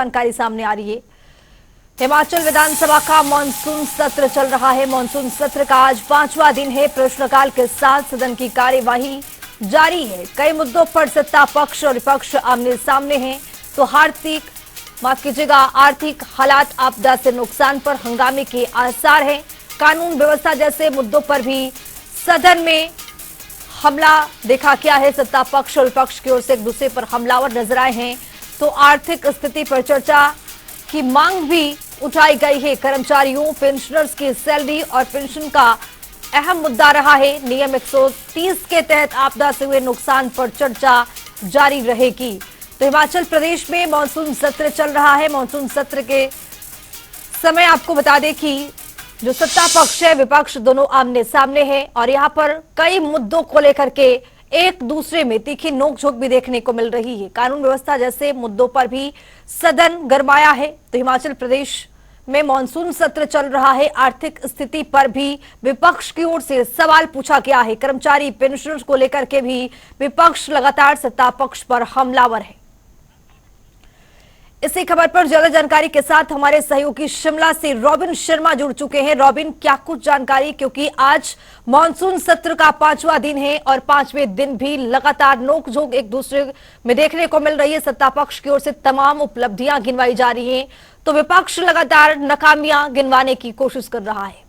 जानकारी सामने आ रही है। हिमाचल विधानसभा का मानसून सत्र चल रहा है। मानसून सत्र का आज 5वां दिन है। प्रश्नकाल के साथ सदन की कार्यवाही जारी है। कई मुद्दों पर सत्ता पक्ष और विपक्ष आमने सामने हैं। तो आर्थिक हालात, आपदा से नुकसान पर हंगामे के आसार हैं। कानून व्यवस्था जैसे मुद्दों पर भी सदन में हमला देखा गया है। सत्ता पक्ष और विपक्ष की ओर से एक दूसरे पर हमलावर नजर आए हैं। तो आर्थिक स्थिति पर चर्चा की मांग भी उठाई गई है। कर्मचारियों, पेंशनर्स की सैलरी और पेंशन का अहम मुद्दा रहा है। नियम 130 के तहत आपदा से हुए नुकसान पर चर्चा जारी रहेगी। तो हिमाचल प्रदेश में मानसून सत्र चल रहा है। मानसून सत्र के समय आपको बता दें कि जो सत्ता पक्ष है, विपक्ष दोनों आमने सामने हैं और यहां पर कई मुद्दों को लेकर के एक दूसरे में तीखी नोकझोंक भी देखने को मिल रही है। कानून व्यवस्था जैसे मुद्दों पर भी सदन गरमाया है। तो हिमाचल प्रदेश में मानसून सत्र चल रहा है। आर्थिक स्थिति पर भी विपक्ष की ओर से सवाल पूछा गया है। कर्मचारी, पेंशनर्स को लेकर के भी विपक्ष लगातार सत्ता पक्ष पर हमलावर है। इसी खबर पर ज्यादा जानकारी के साथ हमारे सहयोगी शिमला से रॉबिन शर्मा जुड़ चुके हैं। रॉबिन, क्या कुछ जानकारी, क्योंकि आज मानसून सत्र का 5वां दिन है और 5वें दिन भी लगातार नोकझोंक एक दूसरे में देखने को मिल रही है। सत्ता पक्ष की ओर से तमाम उपलब्धियां गिनवाई जा रही हैं, तो विपक्ष लगातार नाकामियां गिनवाने की कोशिश कर रहा है।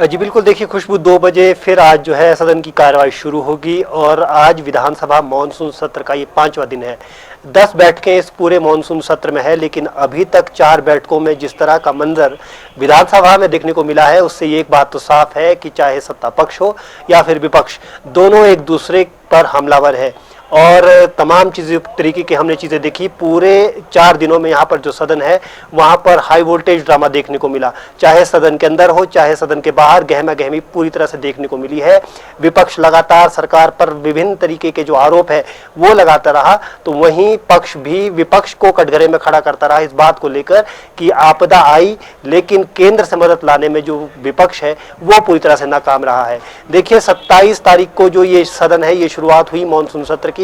जी बिल्कुल, देखिए खुशबू, 2 बजे फिर आज जो है सदन की कार्यवाही शुरू होगी और आज विधानसभा मानसून सत्र का ये 5वां दिन है। 10 बैठकें इस पूरे मानसून सत्र में है, लेकिन अभी तक 4 बैठकों में जिस तरह का मंजर विधानसभा में देखने को मिला है, उससे एक बात तो साफ है कि चाहे सत्ता पक्ष हो या फिर विपक्ष, दोनों एक दूसरे पर हमलावर है और तमाम चीज़ें तरीके की हमने चीज़ें देखी। पूरे 4 दिनों में यहाँ पर जो सदन है वहाँ पर हाई वोल्टेज ड्रामा देखने को मिला, चाहे सदन के अंदर हो चाहे सदन के बाहर, गहमा गहमी पूरी तरह से देखने को मिली है। विपक्ष लगातार सरकार पर विभिन्न तरीके के जो आरोप है वो लगाता रहा, तो वहीं पक्ष भी विपक्ष को कटघरे में खड़ा करता रहा इस बात को लेकर कि आपदा आई लेकिन केंद्र से मदद लाने में जो विपक्ष है वो पूरी तरह से नाकाम रहा है। देखिए 27 तारीख को जो ये सदन है, ये शुरुआत हुई मानसून सत्र की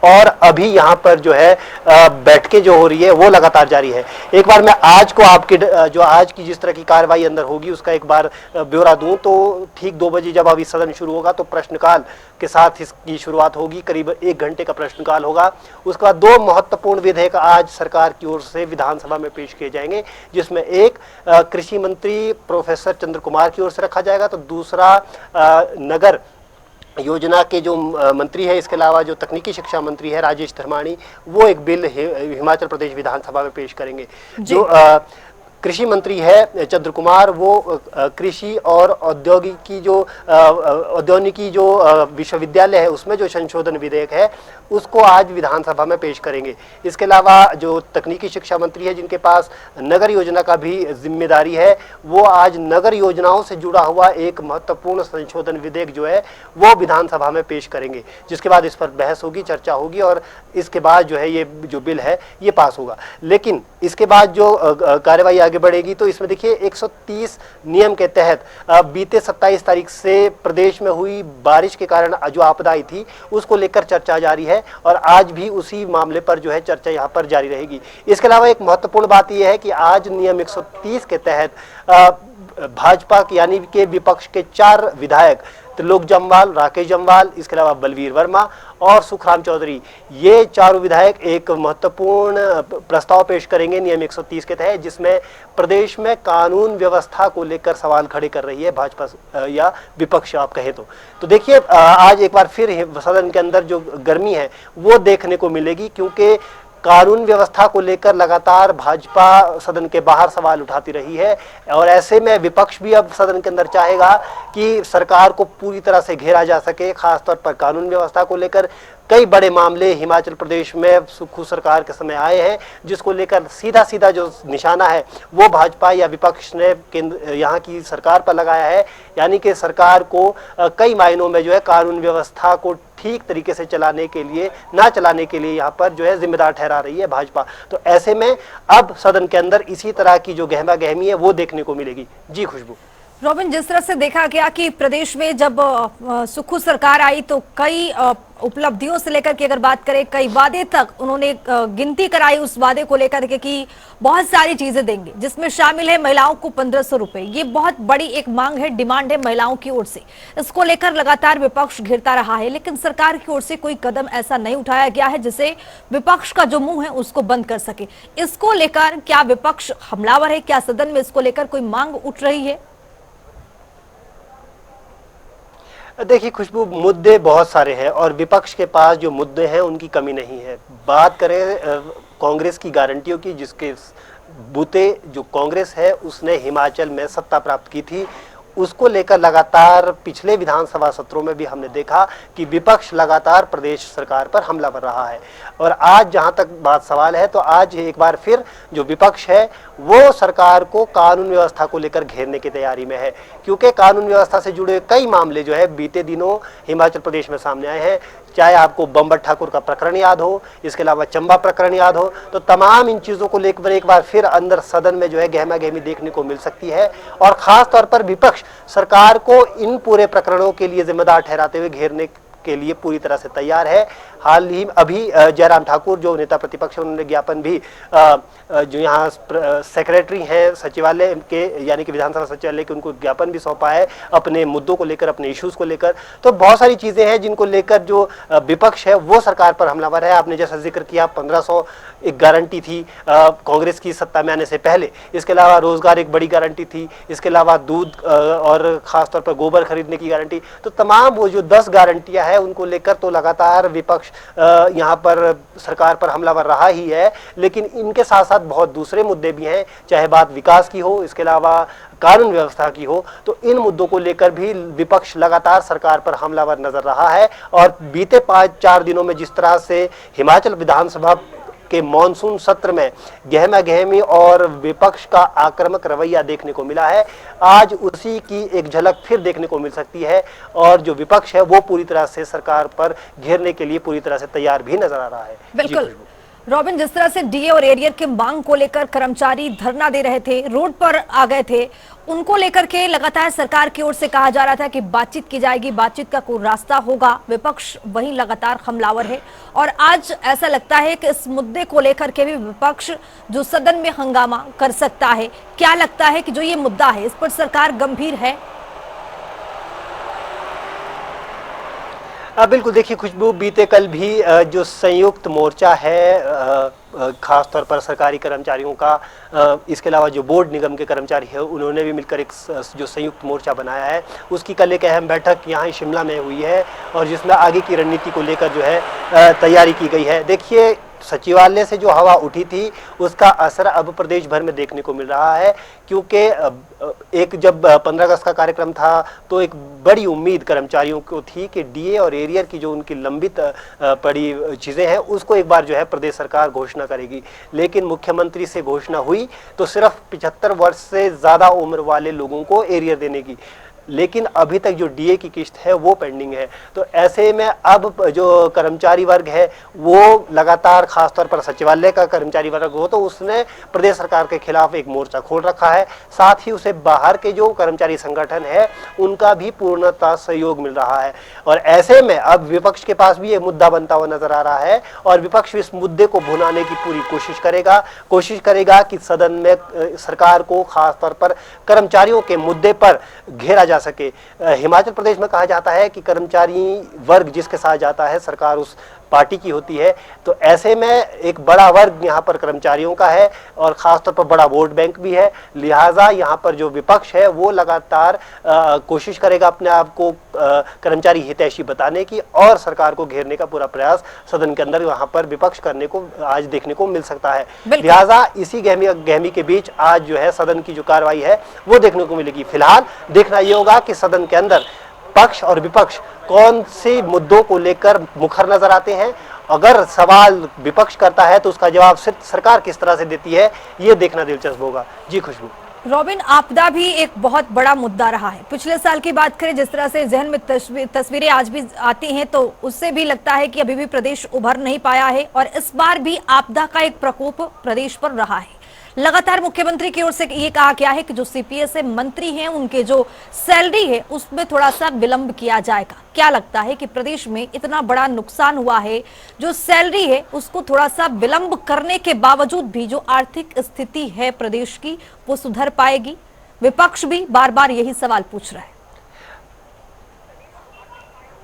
और अभी यहाँ पर जो है बैठकें जो हो रही है वो लगातार जारी है। एक बार मैं आज को आपके जो आज की जिस तरह की कार्रवाई अंदर होगी उसका एक बार ब्यौरा दूं तो ठीक 2 बजे जब अभी सदन शुरू होगा तो प्रश्नकाल के साथ इसकी शुरुआत होगी। करीब 1 घंटे का प्रश्नकाल होगा। उसके बाद 2 महत्वपूर्ण विधेयक आज सरकार की ओर से विधानसभा में पेश किए जाएंगे, जिसमें एक कृषि मंत्री प्रोफेसर चंद्र कुमार की ओर से रखा जाएगा, तो दूसरा नगर योजना के जो मंत्री है, इसके अलावा जो तकनीकी शिक्षा मंत्री है राजेश धर्माणी, वो एक बिल हिमाचल प्रदेश विधानसभा में पेश करेंगे। जो कृषि मंत्री है चंद्र कुमार, वो कृषि और औद्योगिकी जो विश्वविद्यालय है उसमें जो संशोधन विधेयक है उसको आज विधानसभा में पेश करेंगे। इसके अलावा जो तकनीकी शिक्षा मंत्री है जिनके पास नगर योजना का भी जिम्मेदारी है, वो आज नगर योजनाओं से जुड़ा हुआ एक महत्वपूर्ण संशोधन विधेयक जो है वो विधानसभा में पेश करेंगे, जिसके बाद इस पर बहस होगी, चर्चा होगी और इसके बाद जो है ये जो बिल है ये पास होगा। लेकिन इसके बाद जो कार्यवाही आगे बढ़ेगी तो इसमें देखिए 130 नियम के तहत बीते 27 तारीख से प्रदेश में हुई बारिश के कारण जो आपदा आई थी उसको लेकर चर्चा जारी है और आज भी उसी मामले पर जो है चर्चा यहाँ पर जारी रहेगी। इसके अलावा एक महत्वपूर्ण बात यह है कि आज नियम 130 के तहत भाजपा यानी कि विपक्ष के 4 विधायक त्रिलोक जम्वाल, राकेश जम्वाल, इसके अलावा बलवीर वर्मा और सुखराम चौधरी, ये 4 विधायक एक महत्वपूर्ण प्रस्ताव पेश करेंगे नियम 130 के तहत, जिसमें प्रदेश में कानून व्यवस्था को लेकर सवाल खड़े कर रही है भाजपा या विपक्ष आप कहें तो देखिए आज एक बार फिर सदन के अंदर जो गर्मी है वो देखने को मिलेगी, क्योंकि कानून व्यवस्था को लेकर लगातार भाजपा सदन के बाहर सवाल उठाती रही है और ऐसे में विपक्ष भी अब सदन के अंदर चाहेगा कि सरकार को पूरी तरह से घेरा जा सके। खासतौर पर कानून व्यवस्था को लेकर कई बड़े मामले हिमाचल प्रदेश में सुक्खू सरकार के समय आए हैं, जिसको लेकर सीधा जो निशाना है वो भाजपा या विपक्ष ने यहाँ की सरकार पर लगाया है, यानी कि सरकार को कई मायनों में जो है कानून व्यवस्था को ठीक तरीके से चलाने के लिए यहाँ पर जो है जिम्मेदार ठहरा रही है भाजपा। तो ऐसे में अब सदन के अंदर इसी तरह की जो गहमा गहमी है वो देखने को मिलेगी। जी खुशबू। रॉबिन, जिस तरह से देखा गया कि प्रदेश में जब सुक्खू सरकार आई तो कई उपलब्धियों से लेकर के अगर बात करें, कई वादे तक उन्होंने गिनती कराई उस वादे को लेकर के कि बहुत सारी चीजें देंगे, जिसमें शामिल है महिलाओं को 1500 रुपए। ये बहुत बड़ी एक मांग है, डिमांड है महिलाओं की ओर से। इसको लेकर लगातार विपक्ष घिरता रहा है, लेकिन सरकार की ओर से कोई कदम ऐसा नहीं उठाया गया है जिसे विपक्ष का जो मुंह है उसको बंद कर सके। इसको लेकर क्या विपक्ष हमलावर है? क्या सदन में इसको लेकर कोई मांग उठ रही है? देखिए खुशबू, मुद्दे बहुत सारे हैं और विपक्ष के पास जो मुद्दे हैं उनकी कमी नहीं है। बात करें कांग्रेस की गारंटियों की, जिसके बूते जो कांग्रेस है उसने हिमाचल में सत्ता प्राप्त की थी, उसको लेकर लगातार पिछले विधानसभा सत्रों में भी हमने देखा कि विपक्ष लगातार प्रदेश सरकार पर हमलावर रहा है। और आज जहां तक बात सवाल है, तो आज एक बार फिर जो विपक्ष है वो सरकार को कानून व्यवस्था को लेकर घेरने की तैयारी में है, क्योंकि कानून व्यवस्था से जुड़े कई मामले जो है बीते दिनों हिमाचल प्रदेश में सामने आए हैं। चाहे आपको बम्बर ठाकुर का प्रकरण याद हो, इसके अलावा चंबा प्रकरण याद हो, तो तमाम इन चीज़ों को लेकर एक बार फिर अंदर सदन में जो है गहमा गहमी देखने को मिल सकती है। और खास तौर पर विपक्ष सरकार को इन पूरे प्रकरणों के लिए जिम्मेदार ठहराते हुए घेरने के लिए पूरी तरह से तैयार है। हाल ही अभी जयराम ठाकुर जो नेता प्रतिपक्ष, उन्होंने ज्ञापन भी जो यहाँ सेक्रेटरी हैं सचिवालय के, यानी कि विधानसभा सचिवालय के, उनको ज्ञापन भी सौंपा है अपने मुद्दों को लेकर, अपने इश्यूज को लेकर। तो बहुत सारी चीजें हैं जिनको लेकर जो विपक्ष है वो सरकार पर हमलावर है। आपने जैसा जिक्र किया 1500 एक गारंटी थी कांग्रेस की सत्ता में आने से पहले, इसके अलावा रोजगार एक बड़ी गारंटी थी, इसके अलावा दूध और खासतौर पर गोबर खरीदने की गारंटी। तो तमाम वो जो 10 गारंटियां हैं उनको लेकर तो लगातार विपक्ष यहाँ पर सरकार पर हमलावर रहा ही है। लेकिन इनके साथ साथ बहुत दूसरे मुद्दे भी हैं, चाहे बात विकास की हो, इसके अलावा कानून व्यवस्था की हो, तो इन मुद्दों को लेकर भी विपक्ष लगातार सरकार पर हमलावर नजर रहा है। और बीते 5-4 दिनों में जिस तरह से हिमाचल विधानसभा के मॉनसून सत्र में गहमा गहमी और विपक्ष का आक्रामक रवैया देखने को मिला है, आज उसी की एक झलक फिर देखने को मिल सकती है। और जो विपक्ष है वो पूरी तरह से सरकार पर घेरने के लिए पूरी तरह से तैयार भी नजर आ रहा है। बिल्कुल रॉबिन, जिस तरह से डीए और एरियर के मांग को लेकर कर्मचारी धरना दे रहे थे, रोड पर आ गए थे, उनको लेकर के लगातार सरकार की ओर से कहा जा रहा था कि बातचीत की जाएगी, बातचीत का कोई रास्ता होगा। विपक्ष वहीं लगातार हमलावर है और आज ऐसा लगता है कि इस मुद्दे को लेकर के भी विपक्ष जो सदन में हंगामा कर सकता है। क्या लगता है कि जो ये मुद्दा है इस पर सरकार गंभीर है? बिल्कुल, देखिए खुशबू, बीते कल भी जो संयुक्त मोर्चा है खास तौर पर सरकारी कर्मचारियों का, इसके अलावा जो बोर्ड निगम के कर्मचारी है, उन्होंने भी मिलकर एक जो संयुक्त मोर्चा बनाया है, उसकी कल एक अहम बैठक यहाँ शिमला में हुई है और जिसमें आगे की रणनीति को लेकर जो है तैयारी की गई है। देखिए, सचिवालय से जो हवा उठी थी उसका असर अब प्रदेश भर में देखने को मिल रहा है, क्योंकि एक जब 15 अगस्त का कार्यक्रम था तो एक बड़ी उम्मीद कर्मचारियों को थी कि डीए और एरियर की जो उनकी लंबित पड़ी चीज़ें हैं उसको एक बार जो है प्रदेश सरकार घोषणा करेगी। लेकिन मुख्यमंत्री से घोषणा हुई तो सिर्फ 75 वर्ष से ज़्यादा उम्र वाले लोगों को एरियर देने की, लेकिन अभी तक जो डीए की किस्त है वो पेंडिंग है। तो ऐसे में अब जो कर्मचारी वर्ग है वो लगातार, खासतौर पर सचिवालय का कर्मचारी वर्ग हो तो उसने प्रदेश सरकार के खिलाफ एक मोर्चा खोल रखा है। साथ ही उसे बाहर के जो कर्मचारी संगठन है उनका भी पूर्णतः सहयोग मिल रहा है। और ऐसे में अब विपक्ष के पास भी ये मुद्दा बनता हुआ नजर आ रहा है और विपक्ष इस मुद्दे को भुनाने की पूरी कोशिश करेगा कि सदन में सरकार को खासतौर पर कर्मचारियों के मुद्दे पर घेरा जा सके। हिमाचल प्रदेश में कहा जाता है कि कर्मचारी वर्ग जिसके साथ जाता है सरकार उस पार्टी की होती है। तो ऐसे में एक बड़ा वर्ग यहाँ पर कर्मचारियों का है और खासतौर पर बड़ा वोट बैंक भी है। लिहाजा यहाँ पर जो विपक्ष है वो लगातार कोशिश करेगा अपने आप को कर्मचारी हितैषी बताने की और सरकार को घेरने का पूरा प्रयास सदन के अंदर यहाँ पर विपक्ष करने को आज देखने को मिल सकता है। लिहाजा इसी गहमी के बीच आज जो है सदन की जो कार्रवाई है वो देखने को मिलेगी। फिलहाल देखना ये होगा कि सदन के अंदर पक्ष और विपक्ष कौन से मुद्दों को लेकर मुखर नजर आते हैं। अगर सवाल विपक्ष करता है तो उसका जवाब सिर्फ सरकार किस तरह से देती है, ये देखना दिलचस्प होगा। जी खुशबू। रॉबिन, आपदा भी एक बहुत बड़ा मुद्दा रहा है। पिछले साल की बात करें, जिस तरह से जहन में तस्वीरें आज भी आती हैं तो उससे भी लगता है कि अभी भी प्रदेश उभर नहीं पाया है और इस बार भी आपदा का एक प्रकोप प्रदेश पर रहा है। लगातार मुख्यमंत्री की ओर से ये कहा गया है कि जो सीपीएस मंत्री हैं उनके जो सैलरी है उसमें थोड़ा सा विलंब किया जाएगा। क्या लगता है कि प्रदेश में इतना बड़ा नुकसान हुआ है, जो सैलरी है उसको थोड़ा सा विलंब करने के बावजूद भी जो आर्थिक स्थिति है प्रदेश की वो सुधर पाएगी? विपक्ष भी बार बार यही सवाल पूछ रहा है।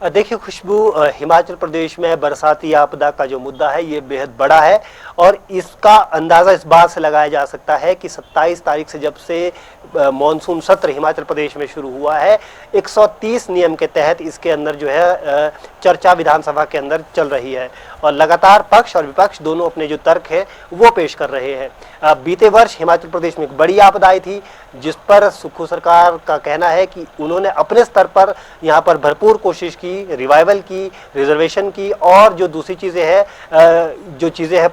देखिए खुशबू, हिमाचल प्रदेश में बरसाती आपदा का जो मुद्दा है ये बेहद बड़ा है और इसका अंदाज़ा इस बात से लगाया जा सकता है कि 27 तारीख से जब से मॉनसून सत्र हिमाचल प्रदेश में शुरू हुआ है, 130 नियम के तहत इसके अंदर जो है चर्चा विधानसभा के अंदर चल रही है और लगातार पक्ष और विपक्ष दोनों अपने जो तर्क है वो पेश कर रहे हैं। बीते वर्ष हिमाचल प्रदेश में एक बड़ी आपदा आई थी जिस पर सुक्खू सरकार का कहना है कि उन्होंने अपने स्तर पर यहाँ पर भरपूर कोशिश की, रिवाइवल की, रिजर्वेशन की और जो दूसरी चीज़ें हैं, जो चीज़ें हैं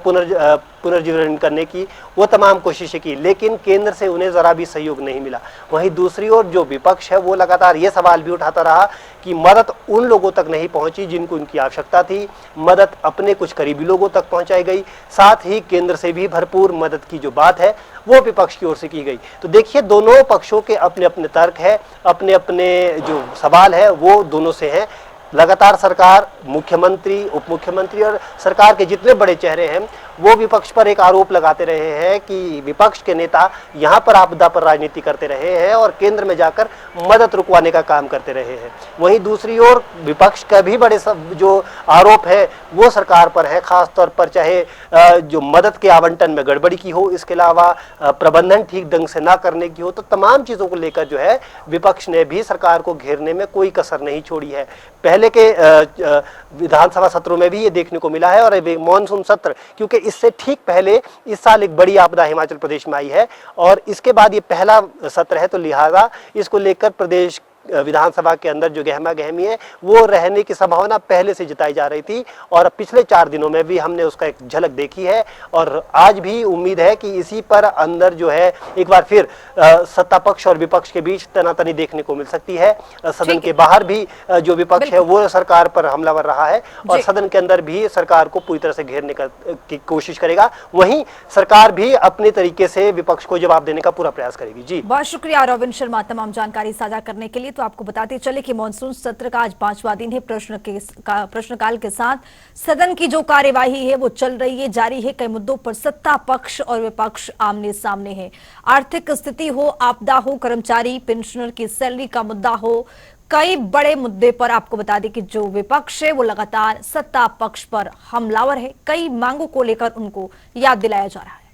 पुनर्जीवन करने की, वो तमाम कोशिशें की, लेकिन केंद्र से उन्हें ज़रा भी सहयोग नहीं मिला। वहीं दूसरी ओर जो विपक्ष है वो लगातार ये सवाल भी उठाता रहा कि मदद उन लोगों तक नहीं पहुंची जिनको उनकी आवश्यकता थी, मदद अपने कुछ करीबी लोगों तक पहुंचाई गई, साथ ही केंद्र से भी भरपूर मदद की जो बात है वो विपक्ष की ओर से की गई। तो देखिए दोनों पक्षों के अपने अपने तर्क है, अपने अपने जो सवाल है वो दोनों से हैं। लगातार सरकार, मुख्यमंत्री, उप मुख्यमंत्री और सरकार के जितने बड़े चेहरे हैं वो विपक्ष पर एक आरोप लगाते रहे हैं कि विपक्ष के नेता यहाँ पर आपदा पर राजनीति करते रहे हैं और केंद्र में जाकर मदद रुकवाने का काम करते रहे हैं। वहीं दूसरी ओर विपक्ष का भी बड़े जो आरोप है वो सरकार पर है, खासतौर पर चाहे जो मदद के आवंटन में गड़बड़ी की हो, इसके अलावा प्रबंधन ठीक ढंग से ना करने की हो, तो तमाम चीज़ों को लेकर जो है विपक्ष ने भी सरकार को घेरने में कोई कसर नहीं छोड़ी है। पहले के विधानसभा सत्रों में भी ये देखने को मिला है और मॉनसून सत्र, क्योंकि इससे ठीक पहले इस साल एक बड़ी आपदा हिमाचल प्रदेश में आई है और इसके बाद ये पहला सत्र है, तो लिहाजा इसको लेकर प्रदेश विधानसभा के अंदर जो गहमा गहमी है वो रहने की संभावना पहले से जताई जा रही थी और पिछले 4 दिनों में भी हमने उसका एक झलक देखी है और आज भी उम्मीद है कि इसी पर अंदर जो है एक बार फिर सत्ता पक्ष और विपक्ष के बीच तनातनी देखने को मिल सकती है। सदन के बाहर भी जो विपक्ष है वो सरकार पर हमलावर रहा है और सदन के अंदर भी सरकार को पूरी तरह से घेरने की कोशिश करेगा। वहीं सरकार भी अपने तरीके से विपक्ष को जवाब देने का पूरा प्रयास करेगी। जी बहुत शुक्रिया रविंद्र शर्मा तमाम जानकारी साझा करने के लिए। तो आपको बताते चले कि मॉनसून सत्र का आज 5वां दिन है। प्रश्नकाल के साथ सदन की जो कार्यवाही है वो चल रही है, जारी है। कई मुद्दों पर सत्ता पक्ष और विपक्ष आमने सामने है। आर्थिक स्थिति हो, आपदा हो, कर्मचारी पेंशनर की सैलरी का मुद्दा हो, कई बड़े मुद्दे पर आपको बता दें कि जो विपक्ष है वो लगातार सत्ता पक्ष पर हमलावर है। कई मांगों को लेकर उनको याद दिलाया जा रहा है।